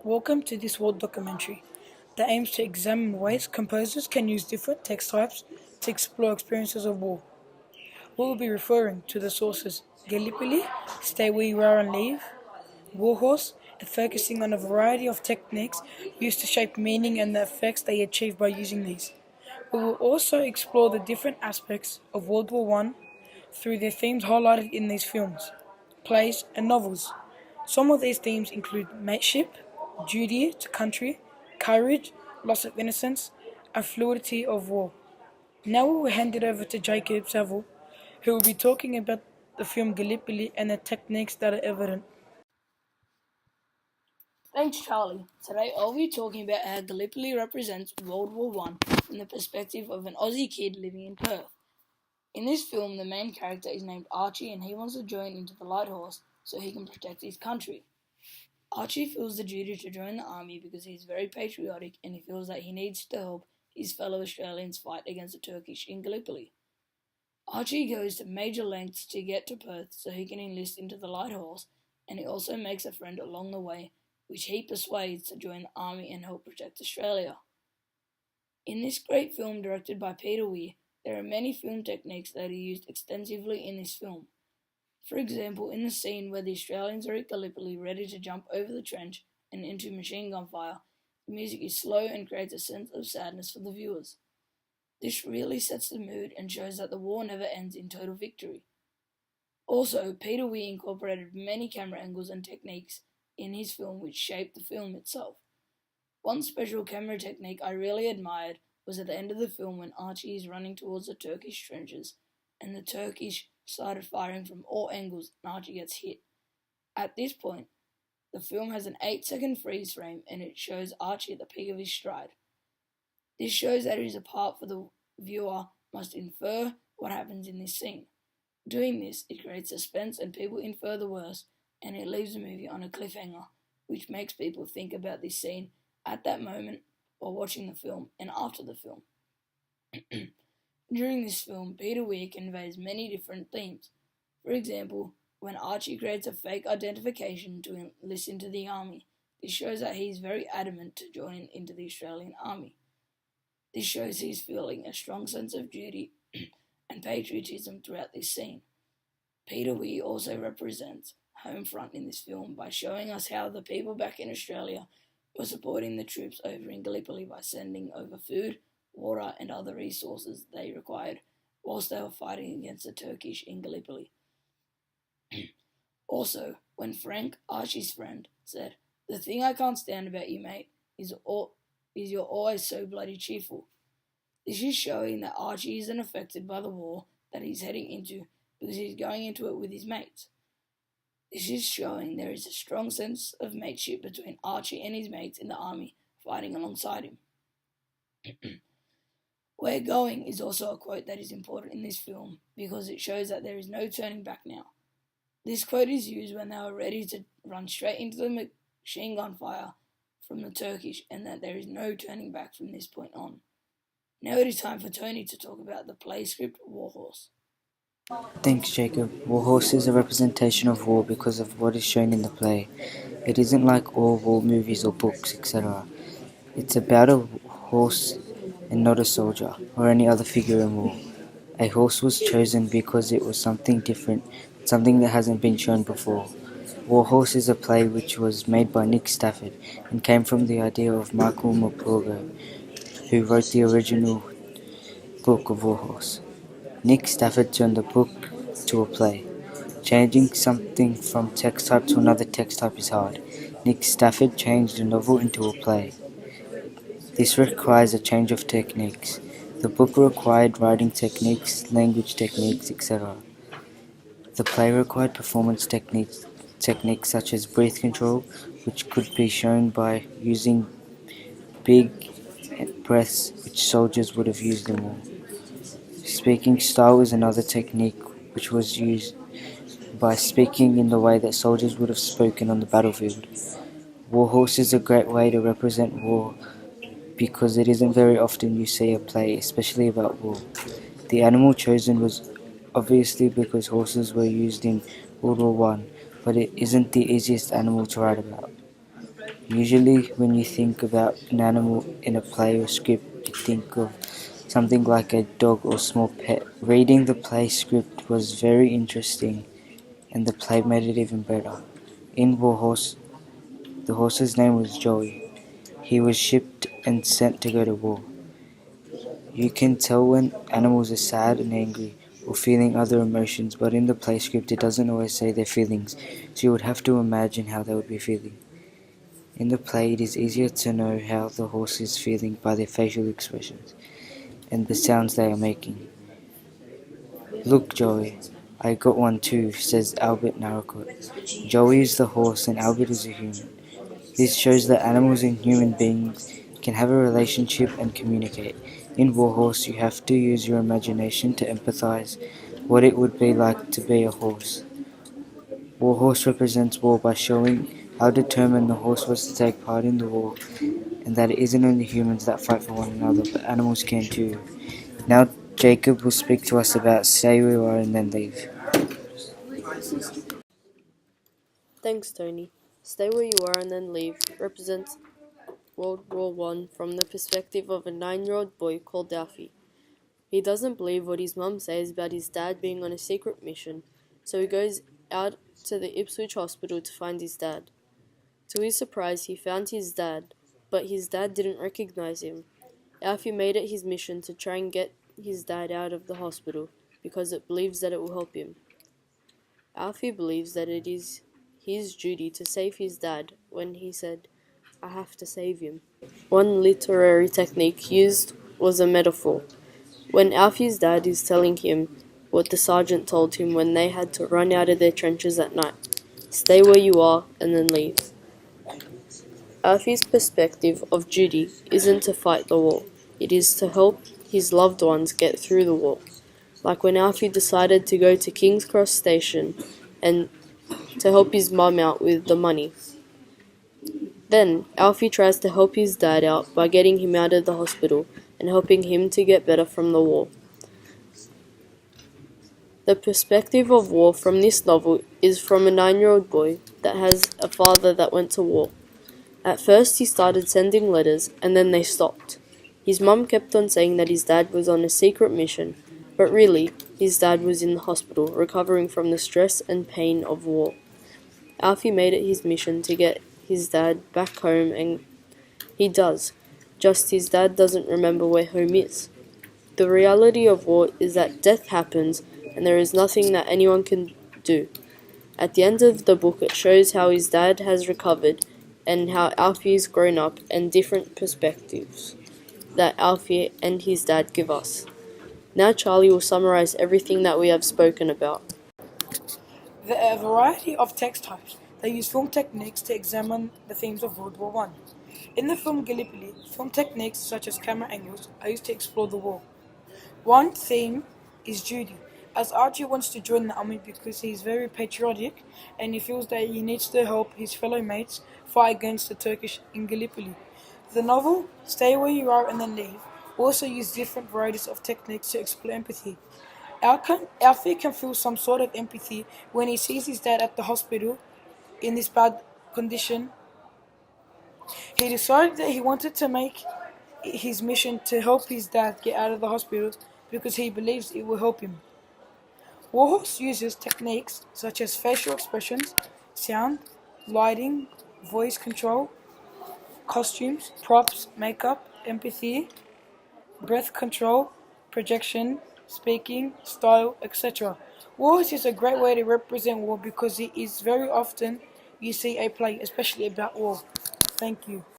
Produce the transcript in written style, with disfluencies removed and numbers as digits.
Welcome to this world documentary that aims to examine ways composers can use different text types to explore experiences of war. We will be referring to the sources Gallipoli, Stay Where You Are and Leave, Warhorse, and focusing on a variety of techniques used to shape meaning and the effects they achieve by using these. We will also explore the different aspects of World War One through their themes highlighted in these films, plays, and novels. Some of these themes include mateship, duty to country, courage, loss of innocence, and fluidity of war. Now we will hand it over to Jacob Saville, who will be talking about the film Gallipoli and the techniques that are evident. Thanks, Charlie. Today I'll be talking about how Gallipoli represents World War One from the perspective of an Aussie kid living in Perth. In this film, the main character is named Archie and he wants to join into the Light Horse so he can protect his country. Archie feels the duty to join the army because he is very patriotic and he feels that he needs to help his fellow Australians fight against the Turkish in Gallipoli. Archie goes to major lengths to get to Perth so he can enlist into the Light Horse, and he also makes a friend along the way, which he persuades to join the army and help protect Australia. In this great film directed by Peter Weir, there are many film techniques that are used extensively in this film. For example, in the scene where the Australians are at Gallipoli ready to jump over the trench and into machine gun fire, the music is slow and creates a sense of sadness for the viewers. This really sets the mood and shows that the war never ends in total victory. Also, Peter Weir incorporated many camera angles and techniques in his film which shaped the film itself. One special camera technique I really admired was at the end of the film when Archie is running towards the Turkish trenches and the Turkish started firing from all angles and Archie gets hit. At this point, the film has an 8-second freeze frame and it shows Archie at the peak of his stride. This shows that it is a part for the viewer must infer what happens in this scene. Doing this, it creates suspense and people infer the worst, and it leaves the movie on a cliffhanger, which makes people think about this scene at that moment while watching the film and after the film. During this film, Peter Weir conveys many different themes. For example, when Archie creates a fake identification to enlist into the army, this shows that he is very adamant to join into the Australian army. This shows he is feeling a strong sense of duty and patriotism throughout this scene. Peter Weir also represents home front in this film by showing us how the people back in Australia were supporting the troops over in Gallipoli by sending over food, water and other resources they required whilst they were fighting against the Turkish in Gallipoli. Also, when Frank, Archie's friend, said, "The thing I can't stand about you, mate, is you're always so bloody cheerful." This is showing that Archie isn't affected by the war that he's heading into because he's going into it with his mates. This is showing there is a strong sense of mateship between Archie and his mates in the army fighting alongside him. "We're going" is also a quote that is important in this film because it shows that there is no turning back now. This quote is used when they were ready to run straight into the machine gun fire from the Turkish and that there is no turning back from this point on. Now it is time for Tony to talk about the play script Warhorse. Thanks, Jacob. Warhorse is a representation of war because of what is shown in the play. It isn't like all war movies or books, etc. It's about a horse and not a soldier or any other figure in war. A horse was chosen because it was something different, something that hasn't been shown before. Warhorse is a play which was made by Nick Stafford and came from the idea of Michael Morpurgo, who wrote the original book of Warhorse. Nick Stafford turned the book to a play. Changing something from text type to another text type is hard. Nick Stafford changed a novel into a play. This requires a change of techniques. The book required writing techniques, language techniques, etc. The play required performance techniques such as breath control, which could be shown by using big breaths which soldiers would have used in war. Speaking style is another technique which was used by speaking in the way that soldiers would have spoken on the battlefield. Warhorse is a great way to represent war because it isn't very often you see a play, especially about war. The animal chosen was obviously because horses were used in World War One, but it isn't the easiest animal to write about. Usually, when you think about an animal in a play or script, you think of something like a dog or small pet. Reading the play script was very interesting, and the play made it even better. In Warhorse, the horse's name was Joey. He was shipped and sent to go to war. You can tell when animals are sad and angry or feeling other emotions, but in the play script it doesn't always say their feelings, so you would have to imagine how they would be feeling. In the play, it is easier to know how the horse is feeling by their facial expressions and the sounds they are making. Look, Joey, I got one too, says Albert Narracott. Joey is the horse and Albert is a human. This shows that animals and human beings can have a relationship and communicate. In Warhorse, you have to use your imagination to empathize what it would be like to be a horse. Warhorse represents war by showing how determined the horse was to take part in the war, and that it isn't only humans that fight for one another, but animals can too. Now Jacob will speak to us about Stay Where You Are and Then Leave. Thanks, Tony. Stay Where You Are and Then Leave represents World War One from the perspective of a 9-year-old boy called Alfie. He doesn't believe what his mum says about his dad being on a secret mission, so he goes out to the Ipswich hospital to find his dad. To his surprise, he found his dad, but his dad didn't recognize him. Alfie made it his mission to try and get his dad out of the hospital because it believes that it will help him. Alfie believes that it is his duty to save his dad when he said, "I have to save him." One literary technique used was a metaphor. When Alfie's dad is telling him what the sergeant told him when they had to run out of their trenches at night, "Stay where you are and then leave." Alfie's perspective of duty isn't to fight the war, it is to help his loved ones get through the war. Like when Alfie decided to go to King's Cross Station and to help his mum out with the money. Then, Alfie tries to help his dad out by getting him out of the hospital and helping him to get better from the war. The perspective of war from this novel is from a 9-year-old boy that has a father that went to war. At first he started sending letters and then they stopped. His mum kept on saying that his dad was on a secret mission, but really, his dad was in the hospital recovering from the stress and pain of war. Alfie made it his mission to get his dad back home, and he does, just his dad doesn't remember where home is. The reality of war is that death happens and there is nothing that anyone can do. At the end of the book it shows how his dad has recovered and how Alfie's grown up and different perspectives that Alfie and his dad give us. Now Charlie will summarize everything that we have spoken about. There are a variety of text types that use film techniques to examine the themes of World War One. In the film Gallipoli, film techniques such as camera angles are used to explore the war. One theme is duty, as Archie wants to join the army because he is very patriotic and he feels that he needs to help his fellow mates fight against the Turkish in Gallipoli. The novel, Stay Where You Are and Then Leave, also uses different varieties of techniques to explore empathy. Alfie can feel some sort of empathy when he sees his dad at the hospital in this bad condition. He decided that he wanted to make his mission to help his dad get out of the hospital because he believes it will help him. Warhorse uses techniques such as facial expressions, sound, lighting, voice control, costumes, props, makeup, empathy, breath control, projection, speaking, style, etc. Warhorse is a great way to represent war because it is very often you see a play, especially about war. Thank you.